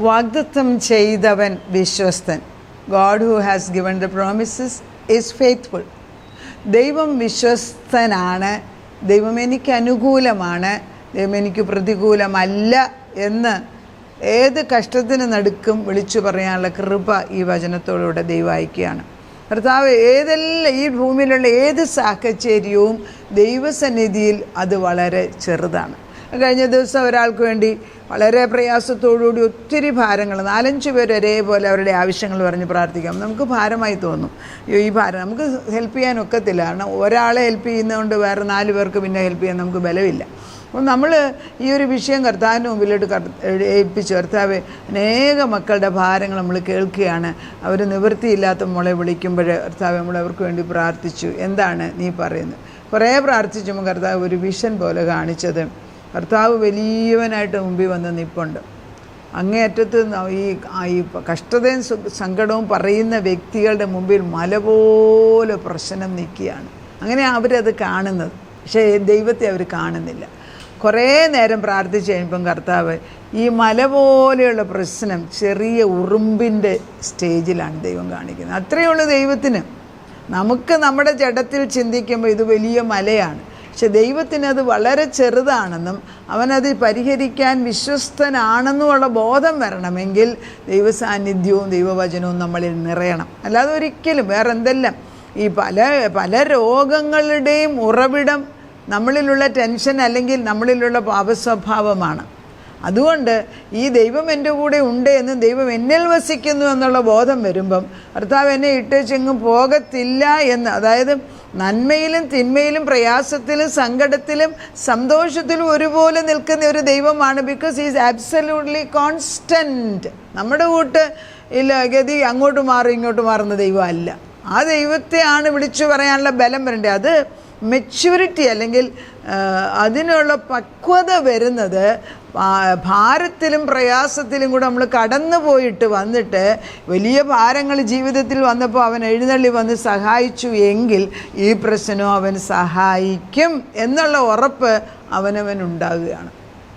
വാഗ്ദത്തം ചെയ്തവൻ വിശ്വസ്തൻ. God who has given the promises is faithful. ദൈവം വിശ്വസ്തനാണ്. ദൈവം എനിക്ക് അനുകൂലമാണ്, ദൈവം എനിക്ക് പ്രതികൂലമല്ല എന്ന് ഏത് കഷ്ടത്തിന് നടുക്കും വിളിച്ചു പറയാനുള്ള കൃപ ഈ വചനത്തോടുകൂടെ ദൈവം അയക്കുകയാണ്. കർത്താവ് ഈ ഭൂമിയിലുള്ള ഏത് സാഹചര്യവും ദൈവസന്നിധിയിൽ അത് വളരെ ചെറുതാണ്. കഴിഞ്ഞ ദിവസം ഒരാൾക്ക് വേണ്ടി വളരെ പ്രയാസത്തോടുകൂടി ഒത്തിരി ഭാരങ്ങൾ, 4-5 പേര് ഒരേപോലെ അവരുടെ ആവശ്യങ്ങൾ പറഞ്ഞ് പ്രാർത്ഥിക്കാം. നമുക്ക് ഭാരമായി തോന്നും, ഈ ഭാരം നമുക്ക് ഹെൽപ്പ് ചെയ്യാൻ ഒക്കത്തില്ല. കാരണം ഒരാളെ ഹെൽപ്പ് ചെയ്യുന്നതുകൊണ്ട് വേറെ 4 പേർക്ക് പിന്നെ ഹെൽപ്പ് ചെയ്യാൻ നമുക്ക് ബലമില്ല. അപ്പോൾ നമ്മൾ ഈ ഒരു വിഷയം കർത്താവിൻ്റെ മുമ്പിലോട്ട് ഏൽപ്പിച്ചു. കർത്താവ്, അനേക മക്കളുടെ ഭാരങ്ങൾ നമ്മൾ കേൾക്കുകയാണ്. അവർ നിവൃത്തിയില്ലാത്ത മോളെ വിളിക്കുമ്പോൾ കർത്താവ് നമ്മൾ അവർക്ക് വേണ്ടി പ്രാർത്ഥിച്ചു. എന്താണ് നീ പറയുന്നത്? കുറേ പ്രാർത്ഥിച്ചുമ്പോൾ കർത്താവ് ഒരു വിഷൻ പോലെ കാണിച്ചത്, കർത്താവ് വലിയവനായിട്ട് മുമ്പിൽ വന്ന് നിൽപ്പുണ്ട്. അങ്ങേയറ്റത്ത് ഈ കഷ്ടതയും സങ്കടവും പറയുന്ന വ്യക്തികളുടെ മുമ്പിൽ മല പോലെ പ്രശ്നം നിൽക്കുകയാണ്. അങ്ങനെ അവരത് കാണുന്നത്. പക്ഷേ ദൈവത്തെ അവർ കാണുന്നില്ല. കുറേ നേരം പ്രാർത്ഥിച്ച് കഴിയുമ്പം കർത്താവ് ഈ മല പോലെയുള്ള പ്രശ്നം ചെറിയ ഉറുമ്പിൻ്റെ സ്റ്റേജിലാണ് ദൈവം കാണിക്കുന്നത്. അത്രയേ ഉള്ളൂ ദൈവത്തിന്. നമുക്ക് നമ്മുടെ ജഡത്തിൽ ചിന്തിക്കുമ്പോൾ ഇത് വലിയ മലയാണ്. പക്ഷെ ദൈവത്തിനത് വളരെ ചെറുതാണെന്നും അവനത് പരിഹരിക്കാൻ വിശ്വസ്തനാണെന്നുമുള്ള ബോധം വരണമെങ്കിൽ ദൈവസാന്നിധ്യവും ദൈവവചനവും നമ്മളിൽ നിറയണം. അല്ലാതെ ഒരിക്കലും വേറെ എന്തെല്ലാം ഈ പല രോഗങ്ങളുടെയും ഉറവിടം നമ്മളിലുള്ള ടെൻഷൻ അല്ലെങ്കിൽ നമ്മളിലുള്ള പാപസ്വഭാവമാണ്. അതുകൊണ്ട് ഈ ദൈവം എൻ്റെ കൂടെ ഉണ്ട് എന്നും ദൈവം എന്നിൽ വസിക്കുന്നു എന്നുള്ള ബോധം വരുമ്പം കർത്താവ് എന്നെ ഇട്ടേച്ചെങ്ങും പോകത്തില്ല എന്ന്, അതായത് നന്മയിലും തിന്മയിലും പ്രയാസത്തിലും സങ്കടത്തിലും സന്തോഷത്തിലും ഒരുപോലെ നിൽക്കുന്ന ഒരു ദൈവമാണ്. Because is absolutely constant. നമ്മുടെ കൂട്ട് ഇല്ല ഗതി അങ്ങോട്ട് മാറും ഇങ്ങോട്ട് മാറുന്ന ദൈവമല്ല. ആ ദൈവത്തെയാണ് വിളിച്ചു പറയാനുള്ള ബലം വരേണ്ടത്. അത് മെച്യൂരിറ്റി അല്ലെങ്കിൽ അതിനുള്ള പക്വത വരുന്നത് ഭാരത്തിലും പ്രയാസത്തിലും കൂടെ നമ്മൾ കടന്നു പോയിട്ട് വന്നിട്ട് വലിയ ഭാരങ്ങൾ ജീവിതത്തിൽ വന്നപ്പോൾ അവൻ എഴുന്നള്ളി വന്ന് സഹായിച്ചു എങ്കിൽ ഈ പ്രശ്നവും അവൻ സഹായിക്കും എന്നുള്ള ഉറപ്പ് അവനവനുണ്ടാകുകയാണ്.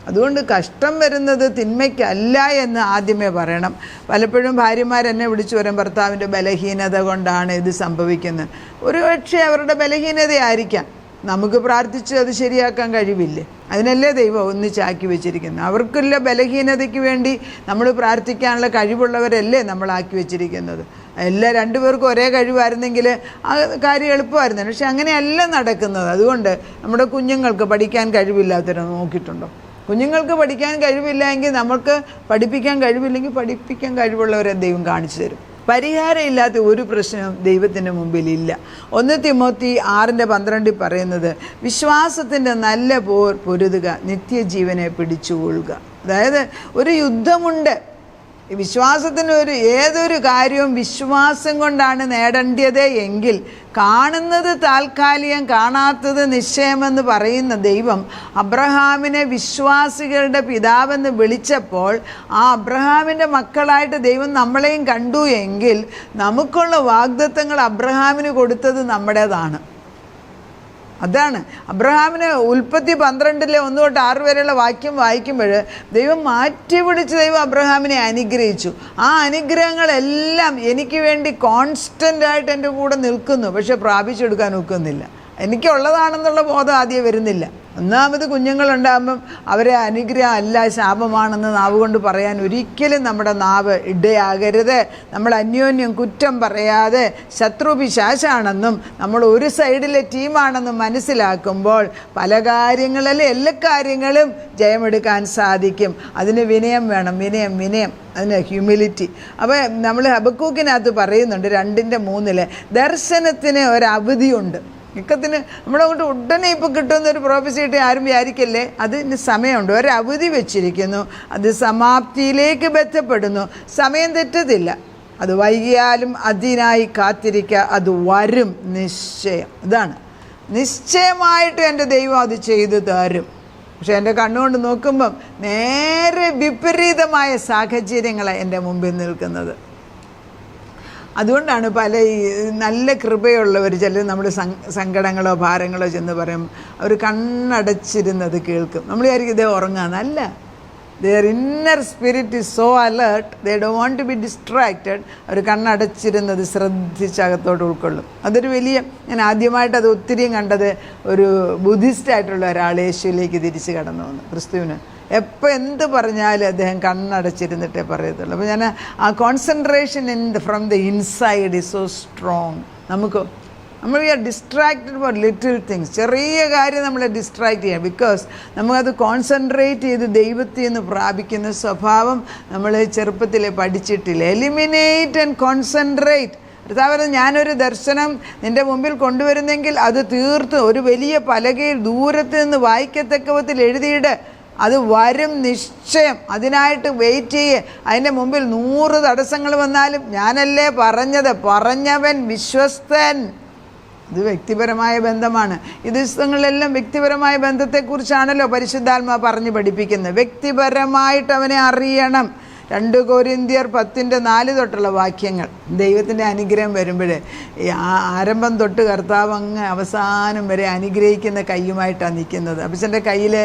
അതുകൊണ്ട് കഷ്ടം വരുന്നത് തിന്മയ്ക്കല്ല എന്ന് ആദ്യമേ പറയണം. പലപ്പോഴും ഭാര്യമാരെന്നെ വിളിച്ചു പറയും, ഭർത്താവിൻ്റെ ബലഹീനത കൊണ്ടാണ് ഇത് സംഭവിക്കുന്നത്. ഒരു പക്ഷേ അവരുടെ ബലഹീനതയായിരിക്കാം. നമുക്ക് പ്രാർത്ഥിച്ച് അത് ശരിയാക്കാൻ കഴിവില്ലേ? അതിനല്ലേ ദൈവം ഒന്നിച്ചാക്കി വെച്ചിരിക്കുന്നത്. അവർക്കുള്ള ബലഹീനതയ്ക്ക് വേണ്ടി നമ്മൾ പ്രാർത്ഥിക്കാനുള്ള കഴിവുള്ളവരല്ലേ നമ്മളാക്കി വെച്ചിരിക്കുന്നത്. എല്ലാ 2 പേർക്കും ഒരേ കഴിവായിരുന്നെങ്കിൽ ആ കാര്യം എളുപ്പമായിരുന്നു. പക്ഷെ അങ്ങനെയല്ല നടക്കുന്നത്. അതുകൊണ്ട് നമ്മുടെ കുഞ്ഞുങ്ങൾക്ക് പഠിക്കാൻ കഴിവില്ലാത്തവരെ നോക്കിയിട്ടുണ്ടോ? കുഞ്ഞുങ്ങൾക്ക് പഠിക്കാൻ കഴിവില്ല എങ്കിൽ നമുക്ക് പഠിപ്പിക്കാൻ കഴിവില്ലെങ്കിൽ പഠിപ്പിക്കാൻ കഴിവുള്ളവരെ ദൈവം കാണിച്ചു തരും. പരിഹാരമില്ലാത്ത ഒരു പ്രശ്നവും ദൈവത്തിൻ്റെ മുമ്പിലില്ല. 1 തിമോത്തി 6:12 പറയുന്നത്, വിശ്വാസത്തിൻ്റെ നല്ല പോർ പൊരുതുക, നിത്യജീവനെ പിടിച്ചുകൊള്ളുക. അതായത് ഒരു യുദ്ധമുണ്ട്. വിശ്വാസത്തിന് ഏതൊരു കാര്യവും വിശ്വാസം കൊണ്ടാണ് നേടേണ്ടത് എങ്കിൽ കാണുന്നത് താൽക്കാലികം, കാണാത്തത് നിശ്ചയമെന്ന് പറയുന്ന ദൈവം അബ്രഹാമിനെ വിശ്വാസികളുടെ പിതാവെന്ന് വിളിച്ചപ്പോൾ ആ അബ്രഹാമിൻ്റെ മക്കളായിട്ട് ദൈവം നമ്മളെയും കണ്ടു എങ്കിൽ നമുക്കുള്ള വാഗ്ദത്തങ്ങൾ അബ്രഹാമിന് കൊടുത്തത് നമ്മുടേതാണ്. അതാണ് അബ്രഹാമിന് ഉൽപ്പത്തി 12:1-6 വരെയുള്ള വാക്യം വായിക്കുമ്പോൾ ദൈവം മാറ്റി പിടിച്ച് ദൈവം അബ്രഹാമിനെ അനുഗ്രഹിച്ചു. ആ അനുഗ്രഹങ്ങളെല്ലാം എനിക്ക് വേണ്ടി കോൺസ്റ്റൻ്റായിട്ട് എൻ്റെ കൂടെ നിൽക്കുന്നു. പക്ഷെ പ്രാപിച്ചെടുക്കാൻ ഒക്കുന്നില്ല. എനിക്കുള്ളതാണെന്നുള്ള ബോധം ആദ്യം വരുന്നില്ല. ഒന്നാമത് കുഞ്ഞുങ്ങളുണ്ടാകുമ്പം അവരെ അനുഗ്രഹം അല്ല ശാപമാണെന്ന് നാവ് കൊണ്ട് പറയാൻ ഒരിക്കലും നമ്മുടെ നാവ് ഇടയാകരുത്. നമ്മൾ അന്യോന്യം കുറ്റം പറയാതെ ശത്രു പിശാചാണെന്നും നമ്മൾ ഒരു സൈഡിലെ ടീമാണെന്നും മനസ്സിലാക്കുമ്പോൾ പല കാര്യങ്ങളിൽ എല്ലാ കാര്യങ്ങളും ജയമെടുക്കാൻ സാധിക്കും. അതിന് വിനയം വേണം. വിനയം അതിന് ഹ്യൂമിലിറ്റി. അപ്പോൾ നമ്മൾ ഹബക്കൂക്കിനകത്ത് പറയുന്നുണ്ട് 2:3 ദർശനത്തിന് ഒരവധിയുണ്ട്. ഇക്കത്തിന് നമ്മളങ്ങോട്ട് ഉടനെ ഇപ്പോൾ കിട്ടുന്നൊരു പ്രോഫസി കിട്ടി ആരും വിചാരിക്കല്ലേ. അതിന് സമയമുണ്ട്, ഒരവധി വെച്ചിരിക്കുന്നു. അത് സമാപ്തിയിലേക്ക് ബന്ധപ്പെടുന്നു. സമയം തെറ്റത്തില്ല. അത് വൈകിയാലും അതിനായി കാത്തിരിക്കുക, അത് വരും നിശ്ചയം. ഇതാണ് നിശ്ചയമായിട്ട് എൻ്റെ ദൈവം അത് ചെയ്തു തരും. പക്ഷെ എൻ്റെ കണ്ണുകൊണ്ട് നോക്കുമ്പം നേരെ വിപരീതമായ സാഹചര്യങ്ങളാണ് എൻ്റെ മുമ്പിൽ നിൽക്കുന്നത്. അതുകൊണ്ടാണ് പല ഈ നല്ല കൃപയുള്ളവർ ചിലർ നമ്മൾ സങ്കടങ്ങളോ ഭാരങ്ങളോ ചെന്ന് പറയും അവർ കണ്ണടച്ചിരുന്നത് കേൾക്കും. നമ്മൾ വിചാരിക്കും ഇതേ ഉറങ്ങാന്നല്ല. Their inner spirit is so alert, they don't want to be distracted. അവർ കണ്ണടച്ചിരുന്നത് ശ്രദ്ധിച്ചകത്തോട്ട് ഉൾക്കൊള്ളും. അതൊരു വലിയ, ഞാൻ ആദ്യമായിട്ട് അത് ഒത്തിരിയും കണ്ടത് ഒരു ബുദ്ധിസ്റ്റായിട്ടുള്ള ഒരാൾ യേശുവിലേക്ക് തിരിച്ച് കടന്നു വന്നു. ക്രിസ്തുവിന് എപ്പോൾ എന്ത് പറഞ്ഞാലും അദ്ദേഹം കണ്ണടച്ചിരുന്നിട്ടേ പറയത്തുള്ളൂ. അപ്പോൾ ഞാൻ ആ concentration from the inside is so strong. നമ്മൾ we are distracted for little things. ചെറിയ കാര്യം നമ്മളെ ഡിസ്ട്രാക്ട് ചെയ്യാം. ബിക്കോസ് നമുക്കത് കോൺസെൻട്രേറ്റ് ചെയ്ത് ദൈവത്തിൽ നിന്ന് പ്രാപിക്കുന്ന സ്വഭാവം നമ്മൾ ചെറുപ്പത്തിലെ പഠിച്ചിട്ടില്ല. Eliminate and concentrate. കർത്താവ്, ഞാനൊരു ദർശനം നിൻ്റെ മുമ്പിൽ കൊണ്ടുവരുന്നെങ്കിൽ അത് തീർത്ത് ഒരു വലിയ പലകയിൽ ദൂരത്ത് നിന്ന് വായിക്കത്തക്ക വിധത്തിൽ എഴുതിയിട്ട് അത് വരും നിശ്ചയം. അതിനായിട്ട് വെയിറ്റ് ചെയ്യേ. അതിൻ്റെ മുമ്പിൽ 100 തടസ്സങ്ങൾ വന്നാലും ഞാനല്ലേ പറഞ്ഞത്, പറഞ്ഞവൻ വിശ്വസ്തൻ. ഇത് വ്യക്തിപരമായ ബന്ധമാണ്. ഈ ദിവസങ്ങളിലെല്ലാം വ്യക്തിപരമായ ബന്ധത്തെക്കുറിച്ചാണല്ലോ പരിശുദ്ധാത്മാവ് പറഞ്ഞു പഠിപ്പിക്കുന്നത്. വ്യക്തിപരമായിട്ട് അവനെ അറിയണം. 2 കൊരിന്ത്യർ 10:4 തൊട്ടുള്ള വാക്യങ്ങൾ. ദൈവത്തിൻ്റെ അനുഗ്രഹം വരുമ്പോഴേ ഈ ആരംഭം തൊട്ട് കർത്താവ് അങ്ങ് അവസാനം വരെ അനുഗ്രഹിക്കുന്ന കയ്യുമായിട്ടാണ് നിൽക്കുന്നത്. അപ്പച്ചൻ്റെ കയ്യിൽ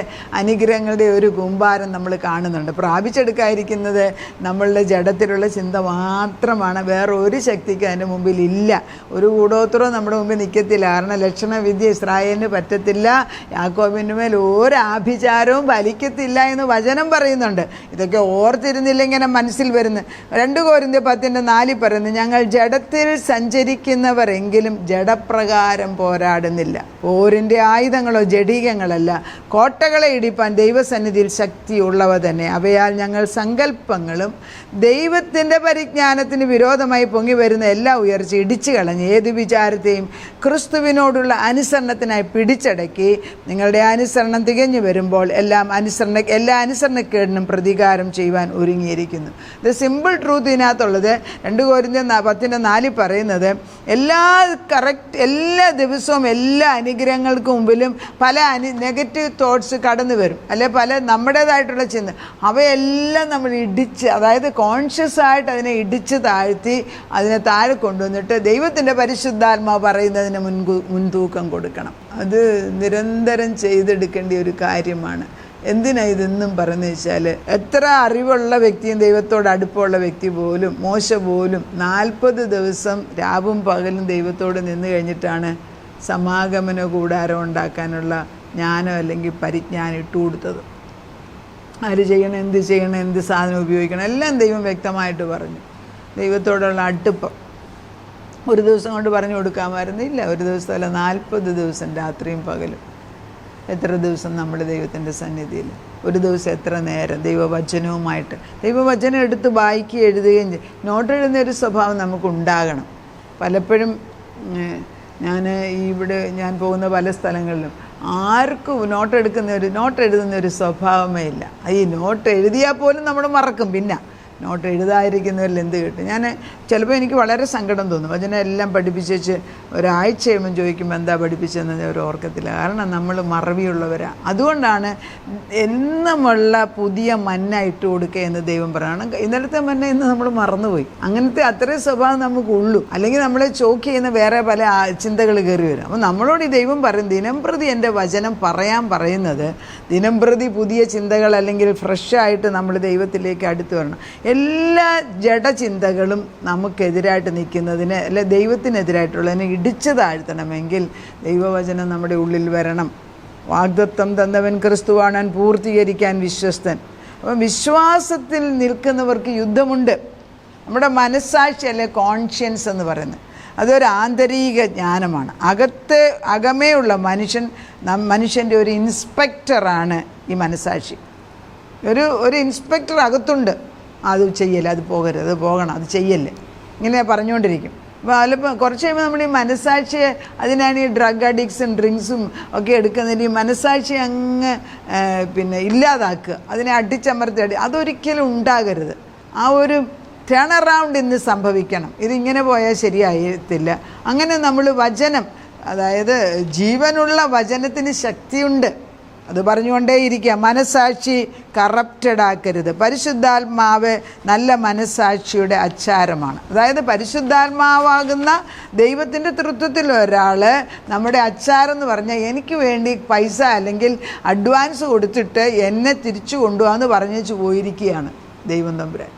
അനുഗ്രഹങ്ങളുടെ ഒരു കൂമ്പാരം നമ്മൾ കാണുന്നുണ്ട്. പ്രാപിച്ചെടുക്കാതിരിക്കുന്നത് നമ്മളുടെ ജഡത്തിലുള്ള ചിന്ത മാത്രമാണ്. വേറെ ഒരു ശക്തിക്ക് അതിൻ്റെ മുമ്പിൽ ഇല്ല. ഒരു കൂടോത്രവും നമ്മുടെ മുമ്പിൽ നിൽക്കത്തില്ല. കാരണം ലക്ഷണവിദ്യ ഇസ്രായേലിന് പറ്റത്തില്ല. യാക്കോബിൻ്റെ മേൽ ഒരു ആഭിചാരവും ഫലിക്കത്തില്ല എന്ന് വചനം പറയുന്നുണ്ട്. ഇതൊക്കെ ഓർത്തിരുന്നില്ലെങ്കിൽ ഇങ്ങനെ മനസ്സിൽ വരുന്നു. 2 കൊരിന്ത്യർ 10:4 പറയുന്നു, ഞങ്ങൾ ജഡത്തിൽ സഞ്ചരിക്കുന്നവരെങ്കിലും ജഡപ്രകാരം പോരാടുന്നില്ല. പോരിൻ്റെ ആയുധങ്ങളോ ജഡീകങ്ങളല്ല, കോട്ടകളെ ഇടിപ്പാൻ ദൈവസന്നിധിയിൽ ശക്തിയുള്ളവ തന്നെ. അവയാൽ ഞങ്ങൾ സങ്കല്പങ്ങളും ദൈവത്തിൻ്റെ പരിജ്ഞാനത്തിന് വിരോധമായി പൊങ്ങി വരുന്ന എല്ലാ ഉയർച്ച ഇടിച്ചു കളഞ്ഞ് ഏത് വിചാരത്തെയും ക്രിസ്തുവിനോടുള്ള അനുസരണത്തിനായി പിടിച്ചടക്കി നിങ്ങളുടെ അനുസരണം തികഞ്ഞു വരുമ്പോൾ എല്ലാ അനുസരണക്കേടിനും പ്രതികാരം ചെയ്യുവാൻ ഒരുങ്ങിയിരിക്കുന്നു. ഇത് സിമ്പിൾ ട്രൂത്ത് ഇതിനകത്തുള്ളത്. 2 കൊരിന്ത്യർ 10:4 പറയുന്നത് എല്ലാ ദിവസവും എല്ലാ അനുഗ്രഹങ്ങൾക്ക് മുമ്പിലും പല നെഗറ്റീവ് തോട്ട്സ് കടന്നു വരും, അല്ലെ പല നമ്മുടേതായിട്ടുള്ള ചിന്ത. അവയെല്ലാം നമ്മൾ ഇടിച്ച്, അതായത് കോൺഷ്യസ് ആയിട്ട് അതിനെ ഇടിച്ച് താഴ്ത്തി അതിനെ താഴെ കൊണ്ടുവന്നിട്ട് ദൈവത്തിൻ്റെ പരിശുദ്ധാത്മാവ് പറയുന്നതിന് മുൻതൂക്കം കൊടുക്കണം. അത് നിരന്തരം ചെയ്തെടുക്കേണ്ട ഒരു കാര്യമാണ്. എന്തിനാണ് ഇതെന്നും പറഞ്ഞു വെച്ചാൽ, എത്ര അറിവുള്ള വ്യക്തിയും ദൈവത്തോട് അടുപ്പമുള്ള വ്യക്തി പോലും, മോശ പോലും 40 ദിവസം രാവും പകലും ദൈവത്തോട് നിന്ന് കഴിഞ്ഞിട്ടാണ് സമാഗമന കൂടാരം ഉണ്ടാക്കാനുള്ള ജ്ഞാനം അല്ലെങ്കിൽ പരിജ്ഞാനം ഇട്ട് കൊടുത്തത്. ആര് ചെയ്യണം, എന്ത് ചെയ്യണം, എന്ത് സാധനം ഉപയോഗിക്കണം, എല്ലാം ദൈവം വ്യക്തമായിട്ട് പറഞ്ഞു. ദൈവത്തോടുള്ള അടുപ്പം ഒരു ദിവസം കൊണ്ട് പറഞ്ഞു കൊടുക്കാമായിരുന്നില്ല. ഒരു ദിവസമല്ല, 40 ദിവസം രാത്രിയും പകലും. എത്ര ദിവസം നമ്മൾ ദൈവത്തിൻ്റെ സന്നിധിയിൽ, ഒരു ദിവസം എത്ര നേരം ദൈവവചനവുമായിട്ട്. ദൈവവചനം എടുത്ത് വായിക്കുകയും എഴുതുകയും ചെയ്യും. നോട്ട് എഴുതുന്ന ഒരു സ്വഭാവം നമുക്കുണ്ടാകണം. പലപ്പോഴും ഞാൻ പോകുന്ന പല സ്ഥലങ്ങളിലും ആർക്കും നോട്ട് എഴുതുന്ന ഒരു സ്വഭാവമേ ഇല്ല. ഈ നോട്ട് എഴുതിയാൽ പോലും നമ്മൾ മറക്കും. പിന്നെ നോട്ട് എഴുതാതിരിക്കുന്നവരിൽ എന്ത് കിട്ടും? ഞാൻ ചിലപ്പോൾ എനിക്ക് വളരെ സങ്കടം തോന്നും. വചനം എല്ലാം പഠിപ്പിച്ച് ഒരാഴ്ച കഴിയുമ്പം ചോദിക്കുമ്പോൾ എന്താ പഠിപ്പിച്ചതെന്ന് അവർ ഓർക്കത്തില്ല. കാരണം നമ്മൾ മറവിയുള്ളവരാണ്. അതുകൊണ്ടാണ് എന്നുമുള്ള പുതിയ മന്ന ഇട്ട് കൊടുക്കുക എന്ന് ദൈവം പറയണം. ഇന്നലത്തെ മന്ന ഇന്ന് നമ്മൾ മറന്നുപോയി. അങ്ങനത്തെ അത്രയും സ്വഭാവം നമുക്കുള്ളൂ. അല്ലെങ്കിൽ നമ്മളെ ചോക്ക് ചെയ്യുന്ന വേറെ പല ചിന്തകൾ കയറി വരും. അപ്പോൾ നമ്മളോട് ഈ ദൈവം പറയും, ദിനംപ്രതി എൻ്റെ വചനം പറയുന്നത് ദിനംപ്രതി പുതിയ ചിന്തകൾ അല്ലെങ്കിൽ ഫ്രഷായിട്ട് നമ്മൾ ദൈവത്തിലേക്ക് അടുത്ത് വരണം. എല്ലാ ജഡചിന്തകളും നമുക്കെതിരായിട്ട് നിൽക്കുന്നതിന്, അല്ലെ ദൈവത്തിനെതിരായിട്ടുള്ളതിനെ ഇടിച്ചു താഴ്ത്തണമെങ്കിൽ ദൈവവചനം നമ്മുടെ ഉള്ളിൽ വരണം. വാഗ്ദത്തം തന്നവൻ ക്രിസ്തുവാണ്, പൂർത്തീകരിക്കാൻ വിശ്വസ്തൻ. അപ്പം വിശ്വാസത്തിൽ നിൽക്കുന്നവർക്ക് യുദ്ധമുണ്ട്. നമ്മുടെ മനസ്സാക്ഷി, അല്ലെ കോൺഷ്യൻസ് എന്ന് പറയുന്നത്, അതൊരു ആന്തരിക ജ്ഞാനമാണ്. അകമേ ഉള്ള മനുഷ്യൻ്റെ ഒരു ഇൻസ്പെക്ടറാണ് ഈ മനസ്സാക്ഷി. ഒരു ഇൻസ്പെക്ടർ അകത്തുണ്ട്. അത് ചെയ്യല്ലേ, അത് പോകരുത്, അത് പോകണം, അത് ചെയ്യല്ലേ, ഇങ്ങനെ പറഞ്ഞുകൊണ്ടിരിക്കും. അപ്പോൾ അതിലിപ്പോൾ കുറച്ച് കഴിയുമ്പോൾ നമ്മൾ ഈ മനസ്സാക്ഷിയെ, അതിനാണ് ഈ ഡ്രഗ് അഡിക്ട്സും ഡ്രിങ്ക്സും ഒക്കെ എടുക്കുന്നതിന് ഈ മനസ്സാക്ഷി അങ്ങ് ഇല്ലാതാക്കുക, അതിനെ അടിച്ചമർത്തി അതൊരിക്കലും ഉണ്ടാകരുത്. ആ ഒരു ടേൺ അറൗണ്ട് ഇന്ന് സംഭവിക്കണം. ഇതിങ്ങനെ പോയാൽ ശരിയായിട്ടില്ല. അങ്ങനെ നമ്മൾ വചനം, അതായത് ജീവനുള്ള വചനത്തിന് ശക്തിയുണ്ട്. അത് പറഞ്ഞുകൊണ്ടേയിരിക്കുക. മനസ്സാക്ഷി കറപ്റ്റഡ് ആക്കരുത്. പരിശുദ്ധാത്മാവ് നല്ല മനസ്സാക്ഷിയുടെ അച്ചാരമാണ്. അതായത് പരിശുദ്ധാത്മാവാകുന്ന ദൈവത്തിൻ്റെ തൃത്വത്തിൽ ഒരാൾ നമ്മുടെ അച്ചാരെന്ന് പറഞ്ഞാൽ എനിക്ക് വേണ്ടി പൈസ അല്ലെങ്കിൽ അഡ്വാൻസ് കൊടുത്തിട്ട് എന്നെ തിരിച്ചു കൊണ്ടുപോകാമെന്ന് പറഞ്ഞു പോയിരിക്കുകയാണ് ദൈവം തമ്പുരാൻ.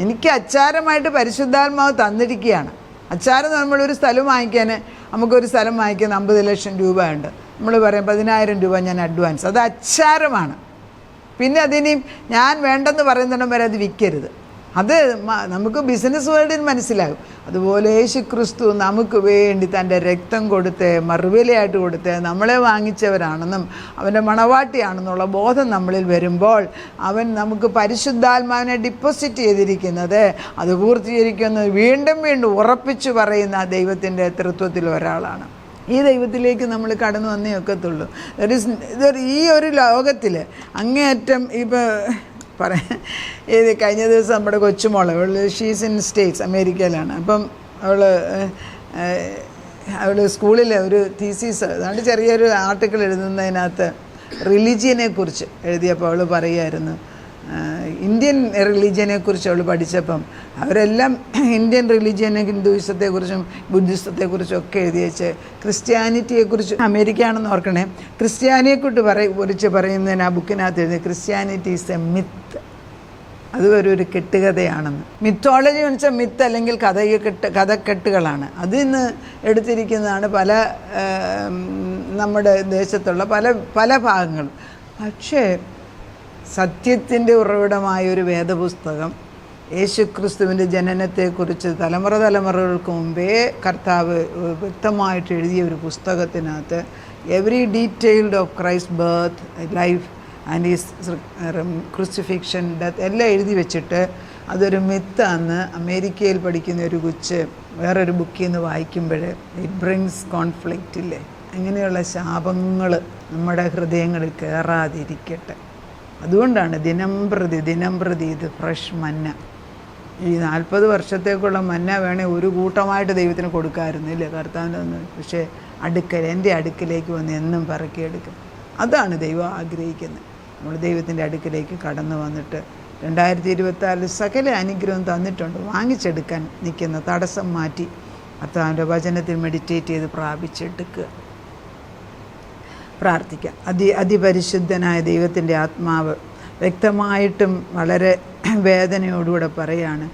എനിക്ക് അച്ചാരമായിട്ട് പരിശുദ്ധാത്മാവ് തന്നിരിക്കുകയാണ്. അച്ചാരം നമ്മളൊരു സ്ഥലം വാങ്ങിക്കാൻ, നമുക്കൊരു സ്ഥലം വാങ്ങിക്കാൻ 50 ലക്ഷം രൂപ ഉണ്ട്. നമ്മൾ പറയും 10,000 രൂപ ഞാൻ അഡ്വാൻസ്. അത് അച്ചാരമാണ്. പിന്നെ അതിന് ഞാൻ വേണ്ടെന്ന് പറയുന്നിടം വരെ അത് വിൽക്കരുത്. അത് നമുക്ക് ബിസിനസ് വേൾഡിൽ മനസ്സിലാകും. അതുപോലെ യേശുക്രിസ്തു നമുക്ക് വേണ്ടി തൻ്റെ രക്തം കൊടുത്ത് മറുവിലയായിട്ട് കൊടുത്ത് നമ്മളെ വാങ്ങിച്ചവരാണെന്നും അവൻ്റെ മണവാട്ടിയാണെന്നുള്ള ബോധം നമ്മളിൽ വരുമ്പോൾ അവൻ നമുക്ക് പരിശുദ്ധാത്മാവിനെ ഡിപ്പോസിറ്റ് ചെയ്തിരിക്കുന്നത് അത് പൂർത്തീകരിക്കുന്നത് വീണ്ടും വീണ്ടും ഉറപ്പിച്ചു പറയുന്ന ദൈവത്തിൻ്റെ തൃത്വത്തിൽ ഒരാളാണ്. ഈ ദൈവത്തിലേക്ക് നമ്മൾ കടന്നു വന്നേ ഒക്കത്തുള്ളൂ. ഈ ഒരു ലോകത്തിൽ അങ്ങേയറ്റം ഇപ്പോൾ കഴിഞ്ഞ ദിവസം നമ്മുടെ കൊച്ചുമോള് ഷീസ് ഇൻ സ്റ്റേറ്റ്സ്, അമേരിക്കയിലാണ്. അപ്പം അവൾ സ്കൂളിൽ ഒരു തീസീസ് അതുകൊണ്ട് ചെറിയൊരു ആർട്ടിക്കിൾ എഴുതുന്നതിനകത്ത് റിലീജിയനെ കുറിച്ച് എഴുതിയപ്പോൾ അവൾ പറയുമായിരുന്നു, ഇന്ത്യൻ റിലീജിയനെക്കുറിച്ച് അവൾ പഠിച്ചപ്പം അവരെല്ലാം ഇന്ത്യൻ റിലീജിയനെ ഹിന്ദുയിസത്തെക്കുറിച്ചും ബുദ്ധിസത്തെക്കുറിച്ചും ഒക്കെ എഴുതി വെച്ച് ക്രിസ്ത്യാനിറ്റിയെക്കുറിച്ച്, അമേരിക്കയാണെന്ന് ഓർക്കണേ, കുറിച്ച് പറയുന്നതിന് ആ ബുക്കിനകത്ത് എഴുതി ക്രിസ്ത്യാനിറ്റി ഈസ് എ മിത്ത്. അത് ഒരു കെട്ടുകഥയാണെന്ന്. മിത്തോളജി എന്ന് വെച്ചാൽ മിത്ത് അല്ലെങ്കിൽ കഥക്കെട്ടുകളാണ്. അതിന്ന് എടുത്തിരിക്കുന്നതാണ് പല നമ്മുടെ ദേശത്തുള്ള പല ഭാഗങ്ങളും. പക്ഷേ സത്യത്തിൻ്റെ ഉറവിടമായ ഒരു വേദപുസ്തകം, യേശുക്രിസ്തുവിൻ്റെ ജനനത്തെക്കുറിച്ച് തലമുറകൾക്ക് മുമ്പേ കർത്താവ് വ്യക്തമായിട്ട് എഴുതിയ ഒരു പുസ്തകത്തിനകത്ത് every detailed of Christ birth, life and his crucifixion, death എല്ലാം എഴുതി വെച്ചിട്ട് അതൊരു മിത്താന്ന് അമേരിക്കയിൽ പഠിക്കുന്ന ഒരു കൊച്ച് വേറൊരു ബുക്കിൽ നിന്ന് വായിക്കുമ്പോൾ ഇറ്റ് ബ്രിങ്സ് കോൺഫ്ലിക്റ്റ് ഇല്ലേ. അങ്ങനെയുള്ള ശാപങ്ങൾ നമ്മുടെ ഹൃദയങ്ങളിൽ കയറാതിരിക്കട്ടെ. അതുകൊണ്ടാണ് ദിനം പ്രതി ഇത് ഫ്രഷ് മന്ന. ഈ 40 വർഷത്തേക്കുള്ള മന്ന വേണേൽ ഒരു കൂട്ടമായിട്ട് ദൈവത്തിന് കൊടുക്കാമായിരുന്നില്ലേ കർത്താവിൻ്റെ ഒന്ന്. പക്ഷേ എൻ്റെ അടുക്കിലേക്ക് വന്ന് എന്നും പറക്കിയെടുക്കും. അതാണ് ദൈവം ആഗ്രഹിക്കുന്നത്. നമ്മൾ ദൈവത്തിൻ്റെ അടുക്കിലേക്ക് കടന്നു വന്നിട്ട് 2024 സകല അനുഗ്രഹം തന്നിട്ടുണ്ട്. വാങ്ങിച്ചെടുക്കാൻ നിൽക്കുന്ന തടസ്സം മാറ്റി കർത്താവിൻ്റെ വചനത്തിൽ മെഡിറ്റേറ്റ് ചെയ്ത് പ്രാപിച്ചെടുക്കുക. പ്രാർത്ഥിക്കാം. അതിപരിശുദ്ധനായ ദൈവത്തിൻ്റെ ആത്മാവ് വ്യക്തമായിട്ടും വളരെ വേദനയോടുകൂടെ പറയാണ്,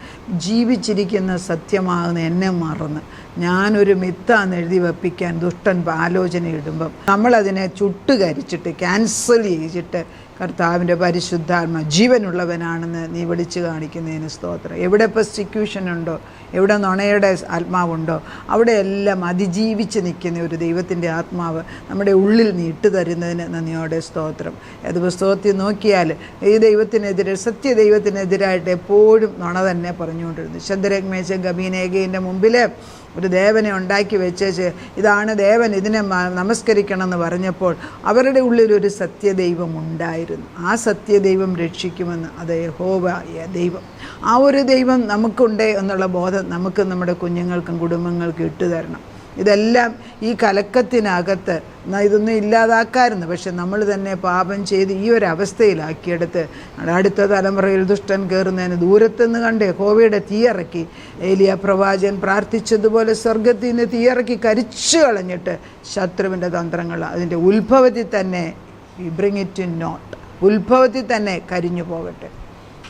ജീവിച്ചിരിക്കുന്ന സത്യമാകുന്ന എന്നെ മറന്ന് ഞാനൊരു മിത്താന്ന് എഴുതി വെപ്പിക്കാൻ ദുഷ്ടൻ ആലോചന ഇടുമ്പം നമ്മളതിനെ ചുട്ടുകരിച്ചിട്ട് ക്യാൻസൽ ചെയ്തിട്ട് കർത്താവിൻ്റെ പരിശുദ്ധാത്മ ജീവനുള്ളവനാണെന്ന് നീ വിളിച്ചു കാണിക്കുന്നതിന് സ്തോത്രം. എവിടെ പെർസിക്യൂഷൻ ഉണ്ടോ, എവിടെ നുണയുടെ ആത്മാവുണ്ടോ, അവിടെയെല്ലാം അതിജീവിച്ച് നിൽക്കുന്ന ഒരു ദൈവത്തിൻ്റെ ആത്മാവ് നമ്മുടെ ഉള്ളിൽ നീ ഇട്ട് തരുന്നതിന് നന്ദിയോടെ സ്തോത്രം. ഏത് പുസ്തകത്തിൽ നോക്കിയാൽ ഈ ദൈവത്തിനെതിരെ സത്യദൈവത്തിനെതിരായിട്ട് എപ്പോഴും നുണ തന്നെ പറഞ്ഞുകൊണ്ടിരുന്നു. ശദ്രക് മേശക് അബേദ്നേഗോയുടെ മുമ്പിൽ ഒരു ദേവനെ ഉണ്ടാക്കി വെച്ചേച്ച് ഇതാണ് ദേവൻ, ഇതിനെ നമസ്കരിക്കണം എന്ന് പറഞ്ഞപ്പോൾ അവരുടെ ഉള്ളിലൊരു സത്യദൈവം ഉണ്ടായിരുന്നു. ആ സത്യദൈവം രക്ഷിക്കുമെന്ന്, അത് യഹോവ ദൈവം. ആ ഒരു ദൈവം നമുക്കുണ്ട് എന്നുള്ള ബോധം നമുക്ക് നമ്മുടെ കുഞ്ഞുങ്ങൾക്കും കുടുംബങ്ങൾക്കും ഇട്ടു തരണം. ഇതെല്ലാം ഈ കലക്കത്തിനകത്ത് ഇതൊന്നും ഇല്ലാതാക്കാമായിരുന്നു. പക്ഷെ നമ്മൾ തന്നെ പാപം ചെയ്ത് ഈ ഒരു അവസ്ഥയിലാക്കിയെടുത്ത് അടുത്ത തലമുറയിൽ ദുഷ്ടൻ കയറുന്നതിന് ദൂരത്തുനിന്ന് കണ്ട് യഹോവയുടെ തീയിറക്കി ഏലിയ പ്രവാചകൻ പ്രാർത്ഥിച്ചതുപോലെ സ്വർഗത്തിൽ നിന്ന് തീയിറക്കി കരിച്ചു കളഞ്ഞിട്ട് ശത്രുവിൻ്റെ തന്ത്രങ്ങൾ അതിൻ്റെ ഉത്ഭവത്തിൽ തന്നെ ബ്രിങ് ഇറ്റ് ഇൻ നോട്ട്, ഉത്ഭവത്തിൽ തന്നെ കരിഞ്ഞു പോകട്ടെ.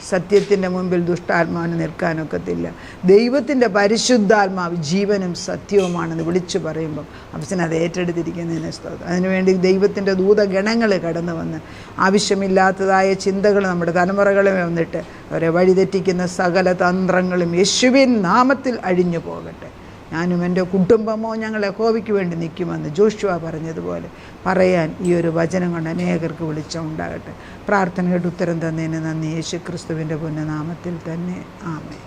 സത്യത്തിൻ്റെ മുമ്പിൽ ദുഷ്ടാത്മാവിന് നിൽക്കാനൊക്കത്തില്ല. ദൈവത്തിൻ്റെ പരിശുദ്ധാത്മാവ് ജീവനും സത്യവുമാണെന്ന് വിളിച്ചു പറയുമ്പം അവസരം അത് ഏറ്റെടുത്തിരിക്കുന്നതിന് സ്തോത്രം. അതിനുവേണ്ടി ദൈവത്തിൻ്റെ ദൂതഗണങ്ങൾ കടന്നു വന്ന് ആവശ്യമില്ലാത്തതായ ചിന്തകൾ നമ്മുടെ തലമുറകളെ വന്നിട്ട് അവരെ വഴിതെറ്റിക്കുന്ന സകല തന്ത്രങ്ങളും യേശുവിൻ നാമത്തിൽ അഴിഞ്ഞു പോകട്ടെ. ഞാനും എൻ്റെ കുടുംബമോ ഞങ്ങൾ യഹോവയ്ക്ക് വേണ്ടി നിൽക്കുമെന്ന് ജോഷുവ പറഞ്ഞതുപോലെ പറയാൻ ഈ ഒരു വചനം കൊണ്ട് അനേകർക്ക് വെളിച്ചമുണ്ടാകട്ടെ. പ്രാർത്ഥനയുടെ ഉത്തരം തന്നതിന് നന്ദി. യേശുക്രിസ്തുവിൻ്റെ പുണ്യനാമത്തിൽ തന്നെ ആമേൻ.